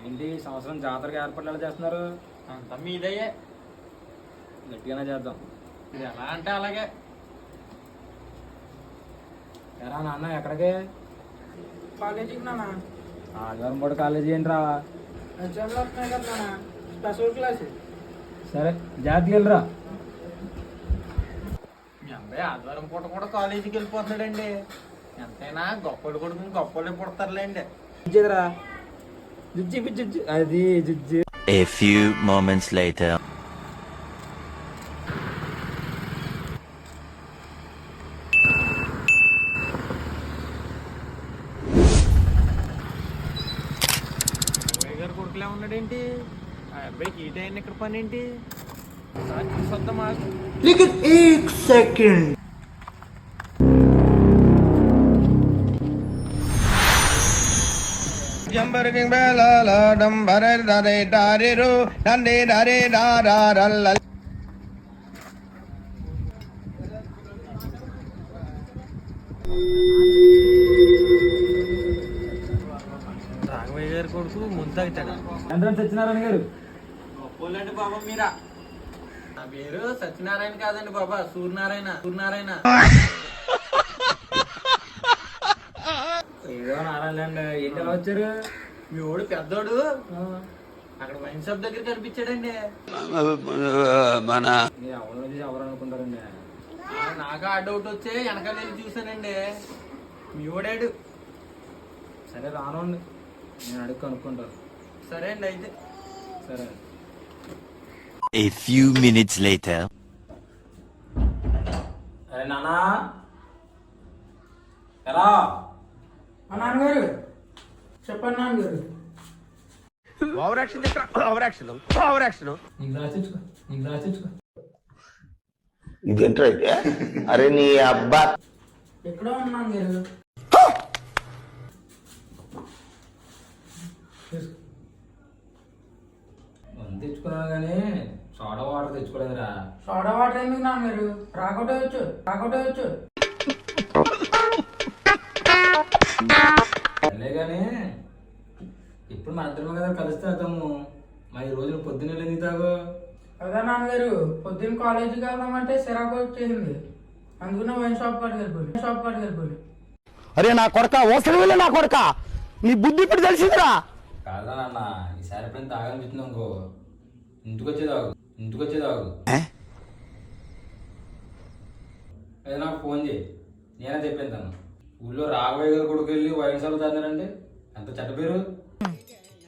ఏంటి సంవత్సరం జాతరకి ఏర్పాట్లు ఎలా చేస్తున్నారు? అంతా మీదయ్యే. గట్టిగానే చేద్దాం. ఇది ఎలా అంటే అలాగే. ఎరా నాన్న ఎక్కడికి? కాలేజీకి నాన్న. ఆదివారం కూడా కాలేజీ ఏంట్రా? ఎగ్జామ్లు వస్తున్నాయి కదా నాన్న, స్పెషల్ క్లాస్. సరే జాగ్రత్తగా వెళ్ళరా. మీ అబ్బాయి ఆదివారం పూట కూడా కాలేజీకి వెళ్ళిపోతున్నాడండి. ఎంతైనా గొప్పలు కొడుకుని గొప్పలు పుడతారులేండి. ఇచ్చేదిరా జుజ్జి పిచ్చి అది జుజ్జి. A few moments later. గారు కొడుకులే ఉన్నాడేంటి? ఆ అబ్బాయికి ఈ టైం ఇక్కడ పని ఏంటి? చూసొద్దామా? రాఘవయ్య గారి కొడుకు ముందు తాగుతాడు. చంద్రన్ సత్యనారాయణ గారు. గొప్పోళ్ళండి బాబా మీరా. నా పేరు సత్యనారాయణ కాదండి బాబా, సూర్యనారాయణ. ఏదో నారాయణ ఏంటి ఎలా వచ్చారు? మీ ఓడు పెద్దోడు అక్కడ వైన్ షాప్ దగ్గర కనిపించాడండి. ఎవరి నుంచి ఎవరు అనుకుంటారండి? నాకు ఆ డౌట్ వచ్చే వెనకాల వెళ్ళి చూసానండి. మీ ఓడాడు. సరే రానండి, నేను అడిగి కనుక్కుంటాను. సరే అండి అయితే. సరే. A few minutes later. అరే నానా ఎలా? మా నాన్నగారు చెప్పండి నాన్నగారు. నీకు రాసిచ్చుకో, నీకు రాసిచ్చుకో. ఇదేంట్రా అయితే? అరే నీ అబ్బా ఎక్కడో ఉన్నాను గారు. మందు తెచ్చుకున్నాను కానీ సోడా వాటర్ తెచ్చుకోలేదురా. సోడా వాటర్ ఎందుకు నాన్నగారు? రాకొట్టవచ్చు. సరే కానీ ఇప్పుడు మన ఇద్దరం కదా కలిస్తే వెళ్తాము. మా ఈ రోజున పొద్దున్న ఎందుకు తాగు? అదే నాన్నగారు, పొద్దున్న కాలేజీకి వెళ్దామంటే సిరాకు వచ్చేసింది. అందుకనే వైన్ షాప్ కాడికి వెళ్ళిపోయి. అరే నా కొడక ఓసలి నా కొడక నీ బుద్ధి ఇప్పుడు తెలిసిందిరా. కాదా నాన్న, ఈసారి ఎప్పుడైనా తాగాలనిపిస్తుంది అనుకో ఇంటికి వచ్చేది ఆగు. అది నాకు ఫోన్ చేయి, నేనే చెప్పేస్తాను. ఊళ్ళో రాఘవయ్య గారు కొడుకు వెళ్ళి వైన్ షాప్ తాగినారంటే ఎంత చెడ్డ పేరు.